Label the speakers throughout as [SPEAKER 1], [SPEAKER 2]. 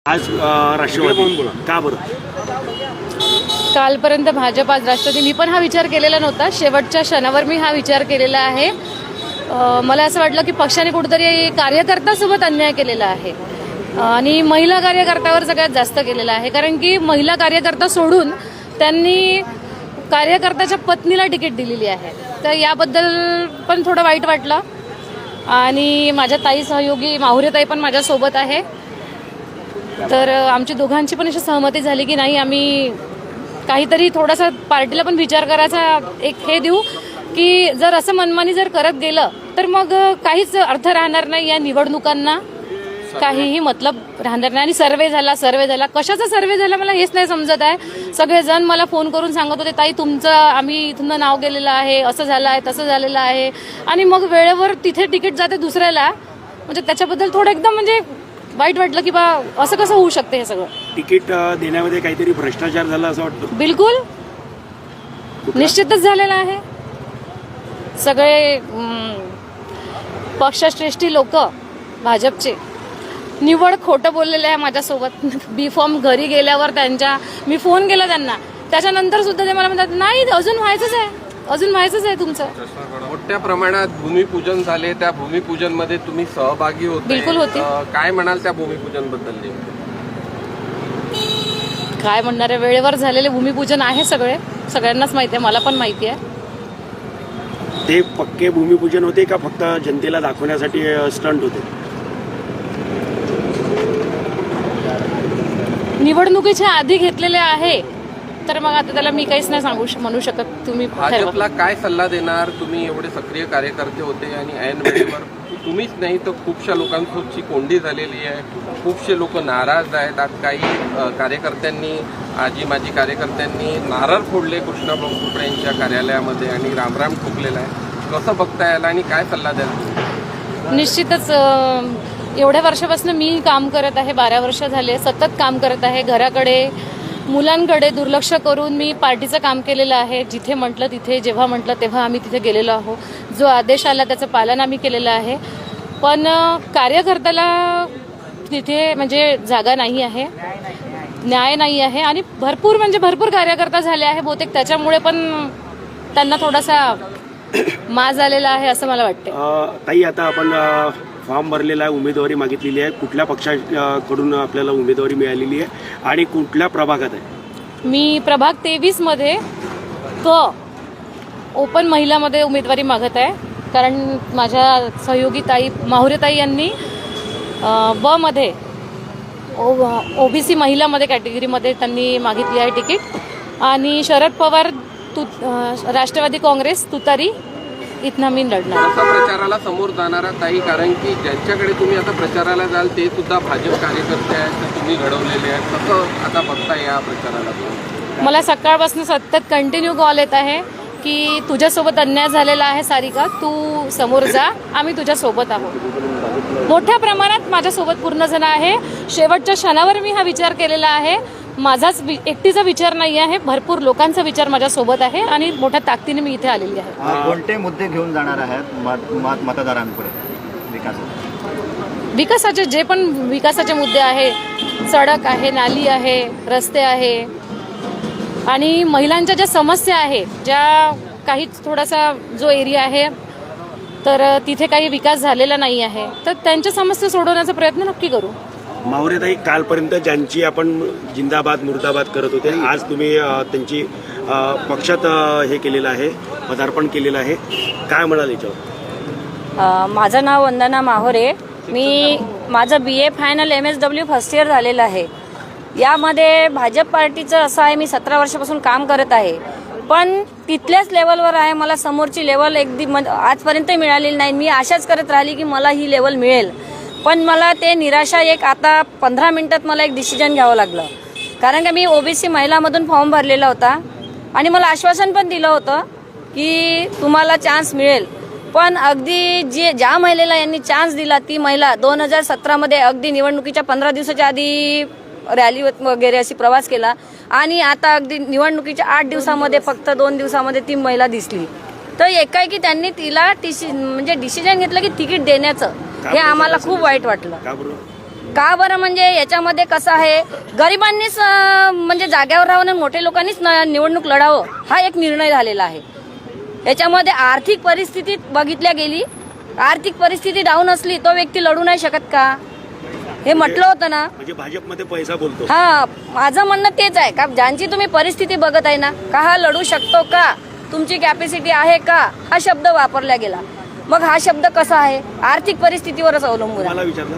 [SPEAKER 1] आज राष्ट्रवादी का बरं?
[SPEAKER 2] कालपर्यंत भाजप, आज राष्ट्रवादी. मी पण हा विचार केलेला नव्हता. शेवटच्या क्षणावर मी हा विचार केलेला आहे. मला असं वाटलं की पक्षाने कुठेतरी कार्यकर्त्यासोबत अन्याय केलेला आहे आणि महिला कार्यकर्त्यावर सगळ्यात जास्त केलेला आहे. कारण की महिला कार्यकर्ता सोडून त्यांनी कार्यकर्त्याच्या पत्नीला तिकीट दिलेली आहे. तर याबद्दल पण थोडं वाईट वाटलं. आणि माझ्या ताई सहयोगी माहुरे ताई पण माझ्यासोबत आहे. तर आमची दोघांची पण अशी सहमती झाली की नाही, आम्ही काहीतरी थोडासा पार्टीला पण विचार करायचा एक हे देऊ की जर असं मनमानी जर करत गेलं तर मग काहीच अर्थ राहणार नाही. या निवडणुकांना काहीही मतलब राहणार नाही. आणि सर्वे झाला कशाचा सर्वे झाला मला हेच नाही समजत आहे. सगळेजण मला फोन करून सांगत होते, ताई तुमचं आम्ही इथून नाव गेलेलं आहे, असं झालं आहे, तसं झालेलं आहे. आणि मग वेळेवर तिथे तिकीट जाते दुसऱ्याला. म्हणजे त्याच्याबद्दल थोडं एकदम म्हणजे वाईट वाटलं की बा असं कसं होऊ शकते. हे सगळं
[SPEAKER 1] तिकीट देण्यामध्ये काहीतरी भ्रष्टाचार झाला असं वाटतं?
[SPEAKER 2] बिलकुल निश्चितच झालेला आहे. सगळे पक्षश्रेष्ठी लोक भाजपचे निवड खोटं बोललेले आहे माझ्यासोबत. बी फॉर्म घरी गेल्यावर मी फोन केला त्यांना, त्याच्यानंतर सुद्धा ते मला म्हणतात नाही अजून व्हायचंच आहे तुमचं.
[SPEAKER 3] मोठ्या प्रमाणात भूमिपूजन झाले. त्या भूमिपूजन मध्ये तुम्ही सहभागी होते?
[SPEAKER 2] बिलकुल होते.
[SPEAKER 3] काय म्हणाल त्या भूमिपूजन बद्दल?
[SPEAKER 2] काय म्हणणार आहे, वेळेवर झालेले भूमिपूजन आहे. सगळ्यांनाच माहिती आहे, मला पण माहिती आहे.
[SPEAKER 1] ते पक्के भूमिपूजन होते का फक्त जनतेला दाखवण्यासाठी स्टंट होते?
[SPEAKER 2] निवडणुकीच्या आधी घेतलेले आहे. तर मग आता त्याला मी काहीच नाही म्हणू शकत. तुम्ही
[SPEAKER 3] भाजपला काय सल्ला देणार? तुम्ही एवढे सक्रिय कार्यकर्ते होते आणि ऐन वेळेवर तुम्हीच नाही तर खूपशा लोकांसोबतची कोंडी झालेली आहे. खूपशे लोक नाराज आहेत. आज काही कार्यकर्त्यांनी, आजी माजी कार्यकर्त्यांनी नारळ फोडले कृष्णाभाऊ खोपडे यांच्या कार्यालयामध्ये आणि रामराम ठोकलेला आहे. कसं बघता याला आणि काय सल्ला द्याल?
[SPEAKER 2] निश्चितच एवढ्या वर्षापासून मी काम करत आहे, 12 वर्ष झाले सतत काम करत आहे. घराकडे मुलांकडे दुर्लक्ष करून मी पार्टीचं काम केलेलं आहे. जिथे म्हटलं तिथे, जेव्हा म्हटलं तेव्हा आम्ही तिथे गेलेलो आहोत. जो आदेश आला त्याचं पालन आम्ही केलेलं आहे. पण कार्यकर्त्याला तिथे म्हणजे जागा नाही आहे, न्याय नाही आहे. आणि भरपूर कार्यकर्ता झाले आहे. बहुतेक त्याच्यामुळे पण त्यांना थोडासा माज आलेला आहे असं मला वाटतं.
[SPEAKER 1] ताई, आता आपण फॉर्म भरलेला आहे, उमेदवारी मागितलेली आहे. कुठल्या पक्षाकडून आपल्याला उमेदवारी मिळालेली आहे आणि कुठल्या प्रभागात आहे?
[SPEAKER 2] मी प्रभाग 23 मध्ये ओपन महिलामध्ये उमेदवारी मागत आहे. कारण माझ्या सहयोगी ताई माहुरे ताई यांनी ब मध्ये ओबीसी महिलामध्ये कॅटेगरीमध्ये त्यांनी मागितली आहे तिकीट. आणि शरद पवार राष्ट्रवादी काँग्रेस तुतारी इथनं मी लढणार.
[SPEAKER 3] असा प्रचाराला समोर जाणारा ताई, कारण की ज्यांच्याकडे तुम्ही आता प्रचाराला जाल ते सुद्धा भाजप कार्यकर्ते आहेत, तर तुम्ही घडवलेले आहेत. कसं आता बघता या प्रचाराला?
[SPEAKER 2] मला सकाळपासून सतत कंटिन्यू कॉल येत आहे की तुझ्यासोबत अन्याय झालेला आहे सारिका, तू समोर जा, आम्ही तुझ्यासोबत आहोत. मोठ्या प्रमाणात माझ्यासोबत पूर्ण जण आहे. शेवटच्या क्षणावर मी हा विचार केलेला आहे. माझाच एकटीचा विचार नाही आहे, भरपूर लोकांचा विचार माझ्यासोबत आहे आणि मोठ्या ताकदीने मी इथे आलेली आहे.
[SPEAKER 4] कोणते मुद्दे घेऊन जाणार आहेत मतदारांपुढे?
[SPEAKER 2] विकासाचे जे पण विकासाचे मुद्दे आहे, सडक आहे, नाली आहे, रस्ते आहे आणि महिलांच्या ज्या समस्या आहे, ज्या काही थोडासा जो एरिया आहे तर तिथे काही विकास झालेला नाही आहे, तर त्यांच्या समस्या सोडवण्याचा प्रयत्न नक्की करू.
[SPEAKER 1] माहुरे ताई, कालपर्यंत ज्यांची आपण जिंदाबाद मुर्दाबाद करत होते, आज तुम्ही त्यांची पक्षात हे केलेलं आहे, पदार्पण केलेलं आहे, काय म्हणाल याच्यावर?
[SPEAKER 5] माझं नाव वंदना माहुरे. माझं BA final MSW first year झालेलं आहे. यामध्ये भाजप पार्टीचं असं आहे, मी 17 वर्षापासून काम करत आहे. पण तिथल्याच लेवलवर आहे. मला समोरची लेवल आजपर्यंत मिळालेली नाही. मी आशाच करत राहिली की मला ही लेवल मिळेल. पण मला ते निराशा आता 15 मिनिटात मला एक डिसिजन घ्यावं लागलं. कारण की मी OBC महिलामधून फॉर्म भरलेला होता आणि मला आश्वासन पण दिलं होतं की तुम्हाला चान्स मिळेल. पण अगदी ज्या महिलेला यांनी चान्स दिला ती महिला 2017 मध्ये अगदी निवडणुकीच्या 15 दिवसाच्या आधी रॅली वगैरे अशी प्रवास केला आणि आता अगदी निवडणुकीच्या 8 दिवसामध्ये फक्त 2 दिवसामध्ये ती महिला दिसली. तर एकाएकी त्यांनी तिला डिसिजन घेतलं की तिकीट देण्याचं. हे आम्हाला खूप वाईट वाटलं. का बरं म्हणजे याच्यामध्ये कसं आहे, गरिबांनीच म्हणजे जाग्यावर राहून आणि मोठे लोकांनीच निवडणूक लढावं हा एक निर्णय झालेला आहे. याच्यामध्ये आर्थिक परिस्थिती बघितल्या गेली, आर्थिक परिस्थिती डाऊन असली तो व्यक्ती लढू नाही शकत का, हे म्हटलं होतं ना.
[SPEAKER 1] म्हणजे भाजपमध्ये पैसा बोलतो.
[SPEAKER 5] हा, माझं म्हणणं तेच आहे का ज्यांची तुम्ही परिस्थिती बघत आहे ना, का हा लढू शकतो का, तुमची कॅपॅसिटी आहे का, हा शब्द वापरला गेला. मग हा शब्द कसा आहे, आर्थिक परिस्थितीवरच अवलंबून
[SPEAKER 1] मला
[SPEAKER 5] आहे.
[SPEAKER 1] विचारलं,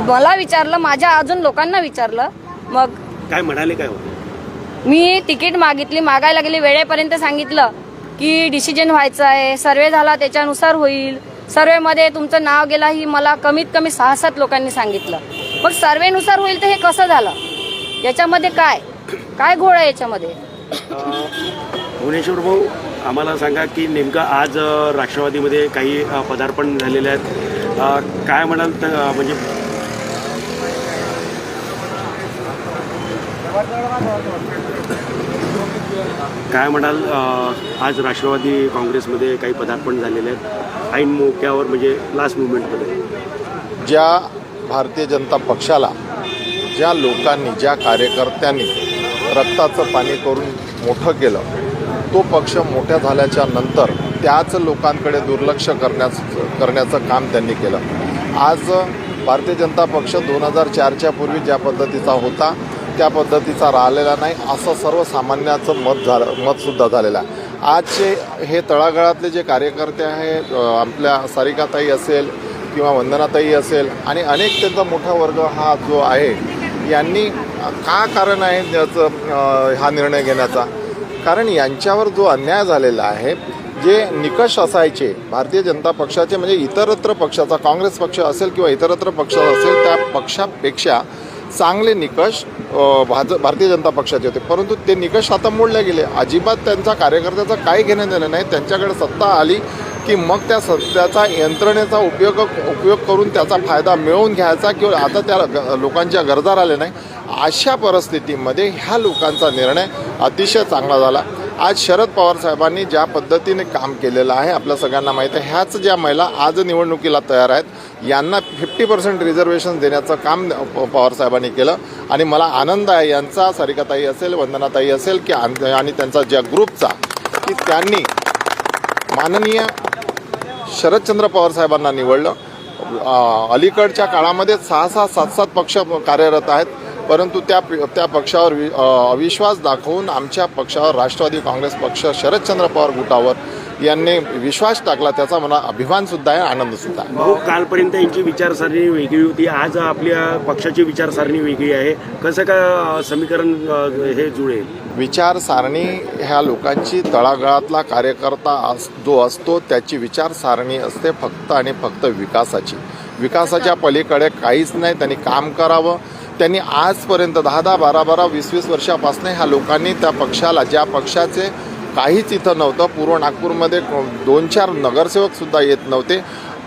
[SPEAKER 5] मला विचारलं, माझ्या अजून लोकांना विचारलं, मग
[SPEAKER 1] काय म्हणाले, काय होतं?
[SPEAKER 5] मी तिकीट मागितली, मागायला गेली, वेळेपर्यंत सांगितलं की डिसिजन व्हायचं आहे, सर्वे झाला त्याच्यानुसार होईल, सर्वेमध्ये तुमचं नाव गेला ही मला कमीत कमी 6-7 लोकांनी सांगितलं. मग सर्वेनुसार होईल तर हे कसं झालं, याच्यामध्ये काय काय घोळ आहे याच्यामध्ये.
[SPEAKER 1] भुवनेश्वर भाऊ, आम्हाला सांगा की नेमकं आज राष्ट्रवादीमध्ये काही पदार्पण झालेले आहेत, काय म्हणाल म्हणजे काय म्हणाल, आज राष्ट्रवादी काँग्रेसमध्ये काही पदार्पण झालेले आहेत ऐन मोक्यावर, म्हणजे लास्ट मुवमेंटमध्ये.
[SPEAKER 6] ज्या भारतीय जनता पक्षाला ज्या लोकांनी, ज्या कार्यकर्त्यांनी रक्ताचं पाणी करून मोठं केलं, तो पक्ष मोठ्या झाल्याच्या नंतर त्याच लोकांकडे दुर्लक्ष करण्याचं काम त्यांनी केलं. आज भारतीय जनता पक्ष 2004च्या पूर्वी ज्या पद्धतीचा होता त्या पद्धतीचा राहिलेला नाही, असं सर्वसामान्याचं मतसुद्धा झालेलं आहे. आजचे हे तळागाळातले जे कार्यकर्ते आहे, आपल्या सारिकाताई असेल किंवा वंदनाताई असेल आणि अनेक त्यांचा मोठा वर्ग हा जो आहे, यांनी का कारण आहे याचं हा निर्णय घेण्याचा, कारण यांच्यावर जो अन्याय झालेला आहे, जे निकष असायचे भारतीय जनता पक्षाचे, म्हणजे इतरत्र पक्षाचा, काँग्रेस पक्ष असेल किंवा इतरत्र पक्ष असेल, त्या पक्षापेक्षा चांगले निकष भारतीय जनता पक्षाचे होते, परंतु ते निकष आता मोडले गेले. अजिबात त्यांचा कार्यकर्त्याचं काही घेणं देणं नाही. त्यांच्याकडे सत्ता आली की मग त्या सत्तेचा यंत्रणेचा उपयोग करून त्याचा फायदा मिळवून घ्यायचा, किंवा आता त्या लोकांच्या गरजा राहिल्या नाही. अशा परिस्थितीमध्ये ह्या लोकांचा निर्णय अतिशय चांगला झाला. आज शरद पवार साहेबांनी ज्या पद्धतीने काम केलेलं आहे आपल्या सगळ्यांना माहीत आहे. ह्याच ज्या महिला आज निवडणुकीला तयार आहेत, यांना 50% रिझर्वेशन देण्याचं काम पवार साहेबांनी केलं आणि मला आनंद आहे यांचा, सारिकाताई असेल, वंदनाताई असेल की आणि त्यांचा ज्या ग्रुपचा, की त्यांनी माननीय शरदचंद्र पवार साहेबांना निवडलं. अलीकडच्या काळामध्ये 6-6, 7-7 पक्ष कार्यरत आहेत, परंतु त्या पक्षावर अविश्वास दाखवून आमच्या पक्षावर राष्ट्रवादी काँग्रेस पक्ष, शरदचंद्र पवार गुटावर यांनी विश्वास टाकला, त्याचा मला अभिमानसुद्धा आहे, आनंदसुद्धा आहे.
[SPEAKER 1] भाऊ, कालपर्यंत यांची विचारसरणी वेगळी होती, आज आपल्या पक्षाची विचारसरणी वेगळी आहे, कसं का समीकरण हे जुळेल?
[SPEAKER 6] विचारसारणी ह्या लोकांची, तळागाळातला कार्यकर्ता जो असतो त्याची विचारसारणी असते फक्त आणि फक्त विकासाची. विकासाच्या पलीकडे काहीच नाही. त्यांनी काम करावं. त्यांनी आजपर्यंत 10-10, 12-12, 20-20 वर्षापासून ह्या लोकांनी त्या पक्षाला, ज्या पक्षाचे काहीच इथं नव्हतं, पूर्व नागपूरमध्ये 2-4 नगरसेवकसुद्धा येत नव्हते,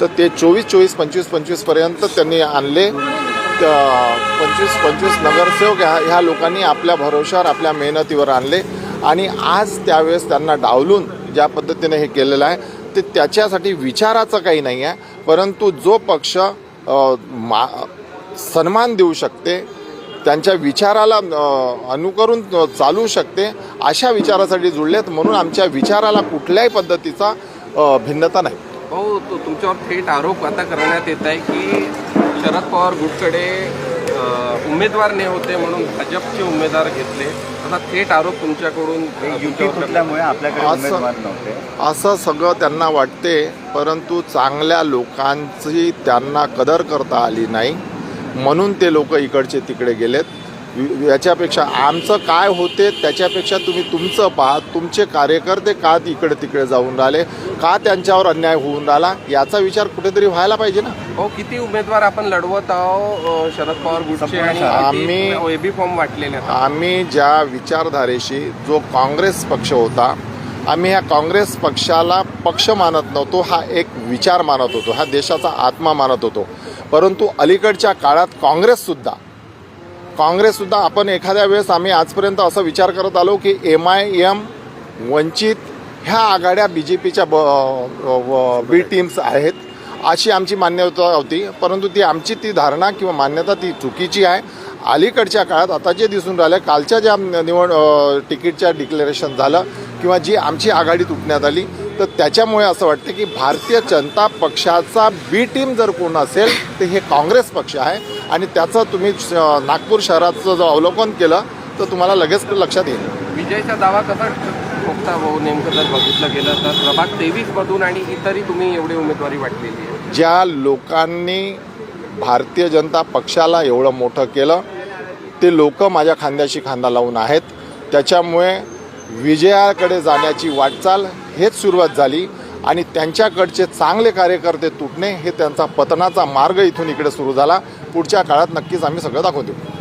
[SPEAKER 6] तर ते 24-24, 25-25पर्यंत त्यांनी आणले. 25-25 नगरसेवक ह्या लोकांनी आपल्या भरोशावर, आपल्या मेहनतीवर आणले आणि आज त्यावेळेस त्यांना डावलून ज्या पद्धतीने हे केलेलं आहे, ते त्याच्यासाठी विचाराचं काही नाही आहे, परंतु जो पक्ष सन्मान देऊ शकते, त्यांच्या विचाराला अनुकरून चालू शकते, अशा विचारासाठी जुळलेत. म्हणून आमच्या विचाराला कुठल्याही पद्धतीचा भिन्नता नाही.
[SPEAKER 3] भाऊ, तुमच्यावर थेट आरोप आता करण्यात येत आहे की शरद पवार गुटकडे उमेदवार नाही होते म्हणून भाजपचे उमेदवार घेतले, असा थेट आरोप तुमच्याकडून
[SPEAKER 4] युती तुटल्यामुळे आपल्याकडे उमेदवार नव्हते
[SPEAKER 6] असं सगळं त्यांना वाटते, परंतु चांगल्या लोकांची त्यांना कदर करता आली नाही, म्हणून ते लोक इकडचे तिकडे गेलेत. याच्यापेक्षा आमचं काय होते त्याच्यापेक्षा तुम्ही तुमचं पहा, तुमचे कार्यकर्ते का इकडे तिकडे जाऊन राहिले, का त्यांच्यावर अन्याय होऊन राहिला, याचा विचार कुठेतरी व्हायला पाहिजे ना.
[SPEAKER 3] हो, किती उमेदवार आपण लढवत आहोत शरद पवार गुटचे आणि
[SPEAKER 6] आम्ही
[SPEAKER 3] एबी फॉर्म वाटलेले आहेत.
[SPEAKER 6] आम्ही ज्या विचारधारेशी जो काँग्रेस पक्ष होता, आम्ही ह्या काँग्रेस पक्षाला पक्ष मानत नव्हतो, हा एक विचार मानत होतो, हा देशाचा आत्मा मानत होतो. परंतु अलीकडच्या काळात काँग्रेससुद्धा आपण एखाद्या वेळेस आम्ही आजपर्यंत असा विचार करत आलो की MIM, वंचित ह्या आघाड्या BJPच्या बी टीम्स आहेत, अशी आमची मान्यता होती, परंतु ती धारणा किंवा मान्यता ती चुकीची आहे. अलीकडच्या काळात आता जे दिसून राहिलं, कालच्या ज्या तिकीटच्या डिक्लेरेशन झालं किंवा जी आमची आघाडी तुटण्यात आली, तर त्याच्यामुळे असं वाटतं की भारतीय जनता पक्षाचा बी टीम जर कोण असेल तर हे काँग्रेस पक्ष आहे. आणि त्याचं तुम्ही नागपूर शहराचं जर अवलोकन केलं तर तुम्हाला लगेच लक्षात येईल.
[SPEAKER 3] विजयचा दावा कसा ठोकता भाऊ नेमकं जर बघितलं गेलं तर प्रभाग 23मधून आणि इतरही तुम्ही एवढी उमेदवारी वाटलेली आहे.
[SPEAKER 6] ज्या लोकांनी भारतीय जनता पक्षाला एवढं मोठं केलं ते लोक माझ्या खांद्याशी खांदा लावून आहेत. त्याच्यामुळे विजयाकडे जाण्याची वाटचाल हेच सुरुवात झाली आणि त्यांच्याकडचे चांगले कार्यकर्ते तुटणे हे त्यांचा पतनाचा मार्ग इथून इकडे सुरू झाला. पुढच्या काळात नक्कीच आम्ही सगळं दाखवून देऊ.